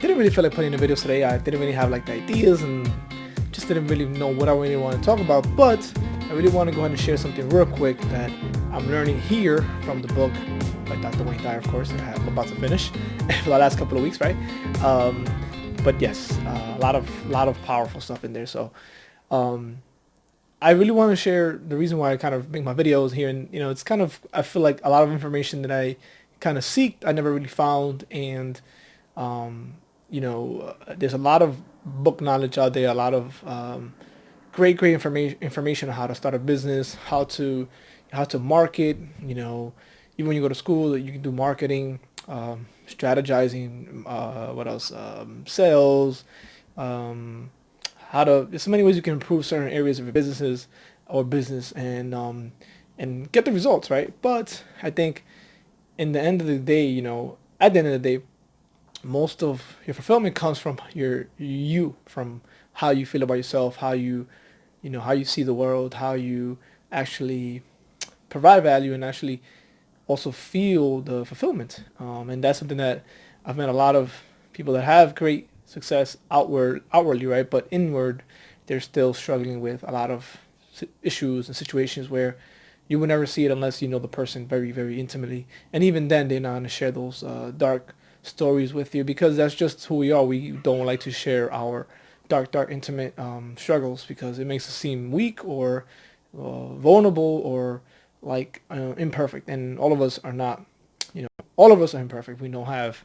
didn't really feel like putting the videos today. I didn't really have like the ideas and just didn't really know what I really want to talk about. But I really want to go ahead and share something real quick that I'm learning here from the book by Dr. Wayne Dyer, of course, that I'm about to finish for the last couple of weeks, right? Um, but yes, a lot of powerful stuff in there. So um, I really want to share the reason why I kind of make my videos here, and it's kind of, I feel like a lot of information that I kind of seeked I never really found, and um, there's a lot of book knowledge out there, a lot of great information on how to start a business, how to market. Even when you go to school, you can do marketing, strategizing. What else? Sales. Um, there's so many ways you can improve certain areas of your businesses or business, and get the results, right? But I think in the end of the day, at the end of the day, most of your fulfillment comes from from how you feel about yourself, how you see the world, how you actually provide value and actually also feel the fulfillment. And that's something that I've met a lot of people that have great success outwardly, right? But inward, they're still struggling with a lot of issues and situations where you would never see it unless you know the person very, very intimately. And even then, they're not going to share those dark stories with you because that's just who we are. We don't like to share our dark, intimate struggles because it makes us seem weak or vulnerable or like imperfect. And all of us are not, all of us are imperfect. We don't have,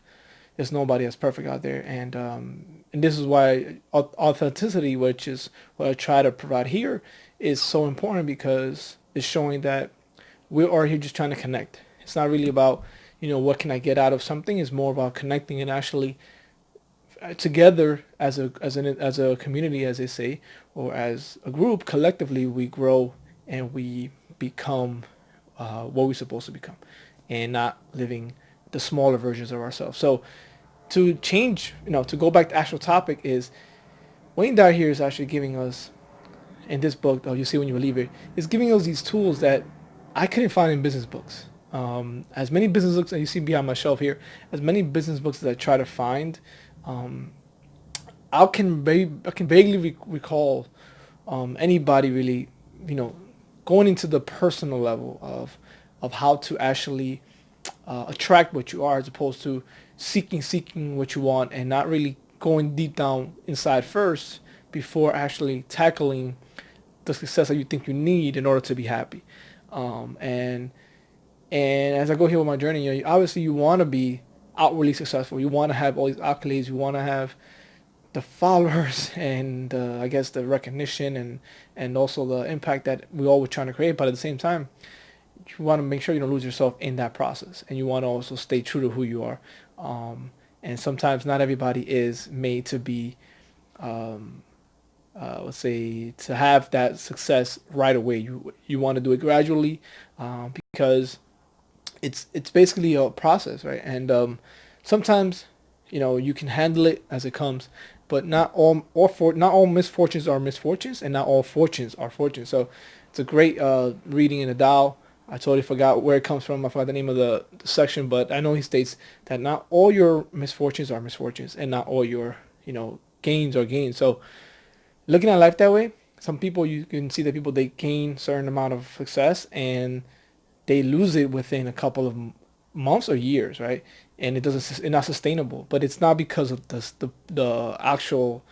there's nobody that's perfect out there. And this is why authenticity, which is what I try to provide here, is so important because it's showing that we are here just trying to connect. It's not really about, what can I get out of something. It's more about connecting and actually together as a community, as they say, or as a group, collectively we grow and we become what we're supposed to become, and not living the smaller versions of ourselves. So to change, to go back to the actual topic is Wayne Dyer here is actually giving us in this book, oh, you see when you believe it, is giving us these tools that I couldn't find in business books. As many business books that you see behind my shelf here, as many business books that I try to find, um, I can vaguely recall anybody really, you know, going into the personal level of how to actually attract what you are, as opposed to seeking what you want and not really going deep down inside first before actually tackling the success that you think you need in order to be happy. And as I go here with my journey, obviously you want to be outwardly successful. You want to have all these accolades. You want to have the followers and I guess the recognition and also the impact that we all were trying to create. But at the same time, you want to make sure you don't lose yourself in that process, and you want to also stay true to who you are. And sometimes not everybody is made to be, um, let's say, to have that success right away. You want to do it gradually, because it's basically a process, right? And sometimes, you can handle it as it comes, but not all misfortunes are misfortunes, and not all fortunes are fortunes. So it's a great reading in the Tao. I totally forgot where it comes from. I forgot the name of the section, but I know he states that not all your misfortunes are misfortunes, and not all your gains are gains. So looking at life that way, some people, you can see that people, they gain certain amount of success and they lose it within a couple of months or years, right? And it's not sustainable. But it's not because of the actual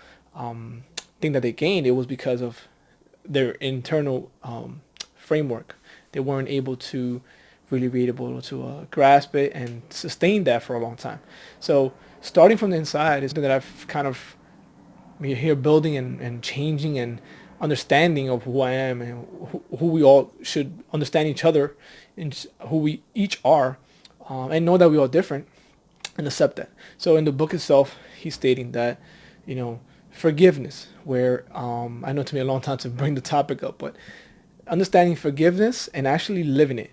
thing that they gained. It was because of their internal framework. They weren't able to really be able to grasp it and sustain that for a long time. So starting from the inside is something that I've kind of, we're here building and changing and understanding of who I am and who we all should understand each other and who we each are, and know that we are different and accept that. So in the book itself, he's stating that, forgiveness, where I know it took me a long time to bring the topic up, but understanding forgiveness and actually living it.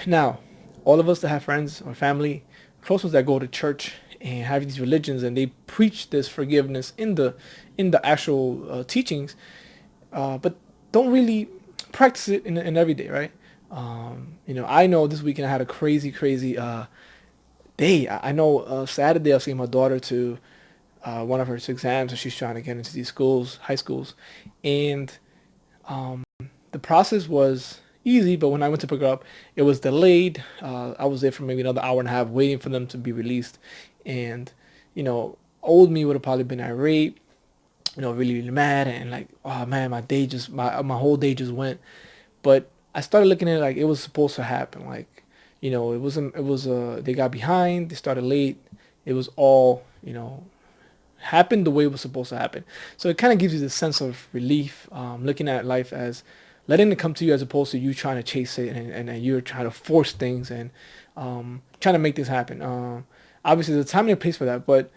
Now, all of us that have friends or family, close ones that go to church and have these religions and they preach this forgiveness in the actual teachings, but don't really practice it in every day, right? I know this weekend I had a crazy day. I know Saturday I was taking my daughter to one of her exams, and she's trying to get into these schools, high schools, and um, the process was easy. But when I went to pick her up, it was delayed. I was there for maybe another hour and a half waiting for them to be released, and you know, old me would have probably been irate, you know, really, really mad, and like, oh man, my whole day just went. But I started looking at it like it was supposed to happen. Like, you know, they got behind, they started late. It was all, you know, happened the way it was supposed to happen. So it kind of gives you this sense of relief, looking at life as letting it come to you as opposed to you trying to chase it, and you're trying to force things and trying to make this happen. Obviously, there's a time and a place for that, but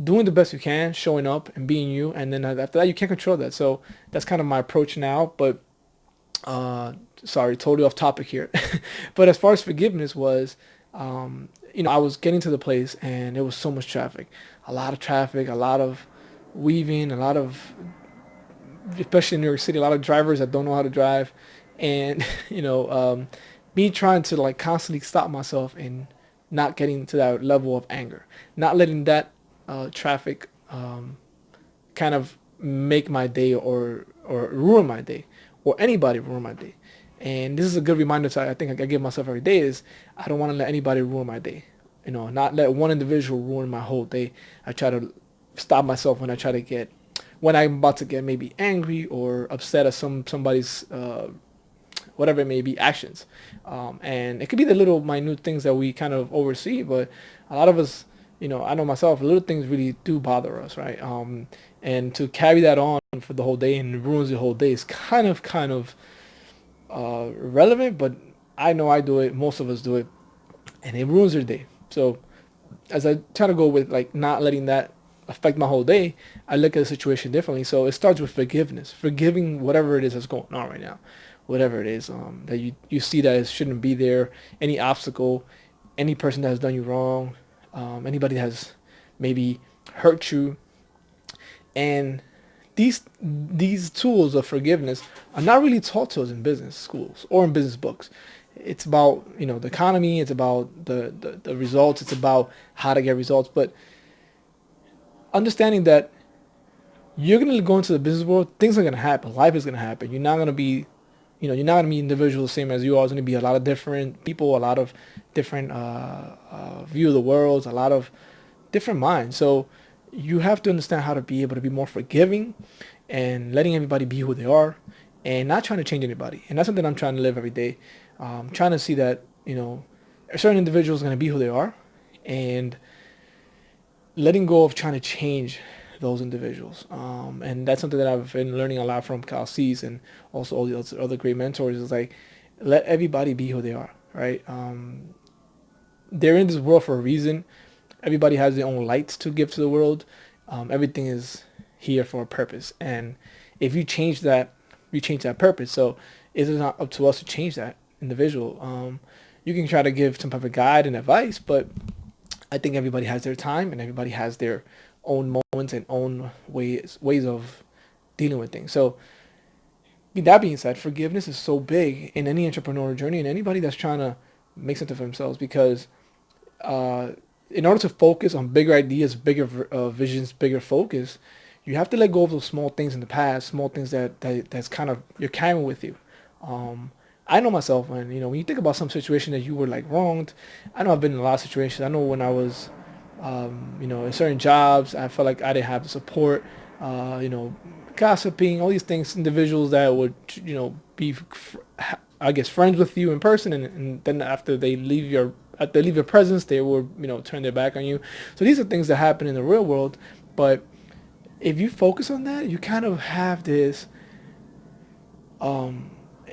doing the best you can, showing up and being you, and then after that, you can't control that. So that's kind of my approach now. But sorry, totally off topic here. But as far as forgiveness was, you know, I was getting to the place and there was so much traffic, a lot of traffic, a lot of weaving, a lot of, especially in New York City, a lot of drivers that don't know how to drive, and you know, me trying to like constantly stop myself and not getting to that level of anger, not letting that traffic kind of make my day or ruin my day, or anybody ruin my day. And this is a good reminder to I think I give myself every day is I don't want to let anybody ruin my day. You know, not let one individual ruin my whole day. I try to stop myself when I'm about to get maybe angry or upset at somebody's whatever it may be actions, and it could be the little minute things that we kind of oversee, but a lot of us, you know, I know myself, little things really do bother us, right? And to carry that on for the whole day and it ruins the whole day is kind of relevant, but I know I do it, most of us do it, and it ruins their day. So as I try to go with like not letting that affect my whole day, I look at the situation differently. So it starts with forgiveness, forgiving whatever it is that's going on right now, whatever it is that you see that it shouldn't be there, any obstacle, any person that has done you wrong, anybody that has maybe hurt you, and these tools of forgiveness are not really taught to us in business schools or in business books. It's about, you know, the economy. It's about the results. It's about how to get results. But understanding that you're going to go into the business world, things are going to happen. Life is going to happen. You're not going to be, you know, you're not going to be individuals the same as you are. There's going to be a lot of different people, a lot of different view of the world, a lot of different minds. So you have to understand how to be able to be more forgiving and letting everybody be who they are and not trying to change anybody. And that's something I'm trying to live every day. Trying to see that, you know, a certain individual is going to be who they are, and letting go of trying to change those individuals. And that's something that I've been learning a lot from Kyle Cease and also all the other great mentors is like, let everybody be who they are, right? They're in this world for a reason. Everybody has their own lights to give to the world. Everything is here for a purpose. And if you change that, you change that purpose. So it is not up to us to change that individual. You can try to give some type of guide and advice, but I think everybody has their time and everybody has their own moments and own ways of dealing with things. So that being said, forgiveness is so big in any entrepreneurial journey and anybody that's trying to make something for themselves, because in order to focus on bigger ideas, bigger visions, bigger focus, you have to let go of those small things in the past, small things that's kind of you're carrying with you. I know myself when, you know, when you think about some situation that you were like wronged. I know I've been in a lot of situations. I know when I was, you know, in certain jobs, I felt like I didn't have the support, you know, gossiping, all these things, individuals that would, you know, be, I guess, friends with you in person, and then after they leave your presence, they will, you know, turn their back on you. So these are things that happen in the real world. But if you focus on that, you kind of have this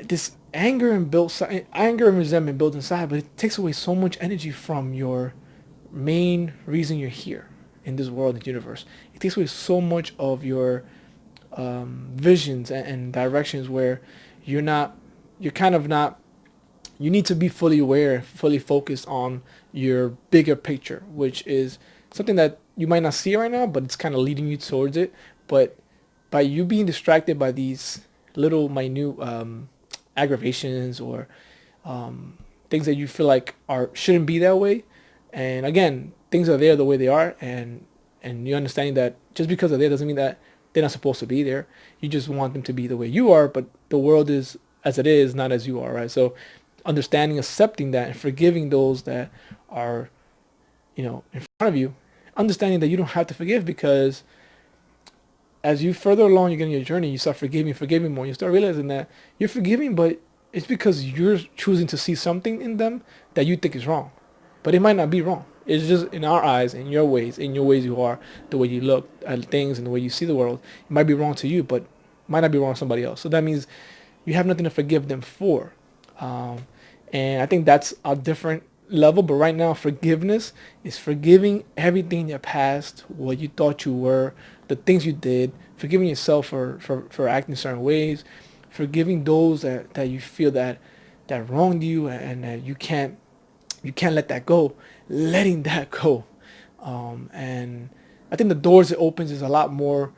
this anger and resentment built inside, but it takes away so much energy from your main reason you're here in this world and universe. It takes away so much of your visions and directions where you're kind of not, you need to be fully aware, fully focused on your bigger picture, which is something that you might not see right now, but it's kind of leading you towards it. But by you being distracted by these little minute aggravations or things that you feel like shouldn't be that way, And again, things are there the way they are, and you understanding that just because they're there doesn't mean that they're not supposed to be there. You just want them to be the way you are, but the world is as it is, not as you are, right? So understanding, accepting that, and forgiving those that are, in front of you, understanding that you don't have to forgive, because as you further along you get in your journey, you start forgiving more. You start realizing that you're forgiving, but it's because you're choosing to see something in them that you think is wrong, but it might not be wrong. It's just in our eyes, in your ways you are, the way you look at things and the way you see the world. It might be wrong to you, but it might not be wrong to somebody else. So that means you have nothing to forgive them for. And I think that's a different level. But right now, forgiveness is forgiving everything in your past, what you thought you were, the things you did, forgiving yourself for acting certain ways, forgiving those that you feel that wronged you, and that you can't let that go, letting that go. And I think the doors it opens is a lot more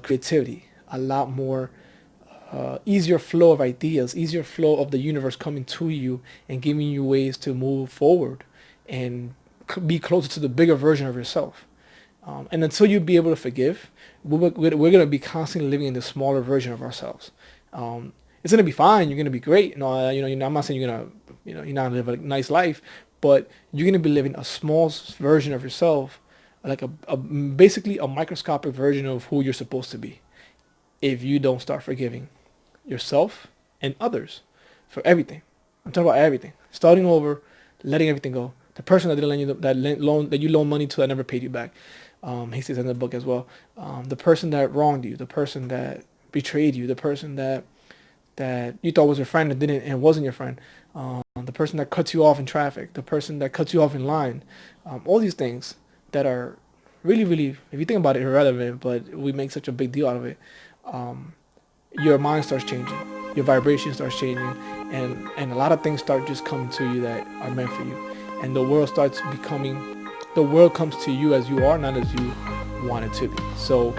creativity, a lot more easier flow of ideas, easier flow of the universe coming to you and giving you ways to move forward and be closer to the bigger version of yourself. And until you be able to forgive, we're going to be constantly living in the smaller version of ourselves. It's going to be fine. You're going to be great. I'm not saying you're going to, you're not going to live a nice life, but you're going to be living a small version of yourself, like basically a microscopic version of who you're supposed to be, if you don't start forgiving yourself and others for everything. I'm talking about everything. Starting over, letting everything go. The person that didn't lend you that you loaned money to that never paid you back. He says in the book as well. The person that wronged you, the person that betrayed you, the person that you thought was your friend and didn't and wasn't your friend. The person that cuts you off in traffic, the person that cuts you off in line. All these things that are really, really, if you think about it, irrelevant, but we make such a big deal out of it. Your mind starts changing, your vibration starts changing, and a lot of things start just coming to you that are meant for you, and the world comes to you as you are, not as you want it to be. So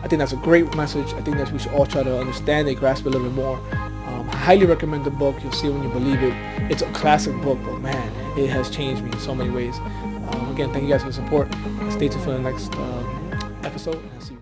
I think that's a great message. I think that we should all try to understand it, grasp it a little bit more. I highly recommend the book. You'll see it when you believe it. It's a classic book, but man, it has changed me in so many ways. Again, thank you guys for the support. Stay tuned for the next episode, and I'll see you.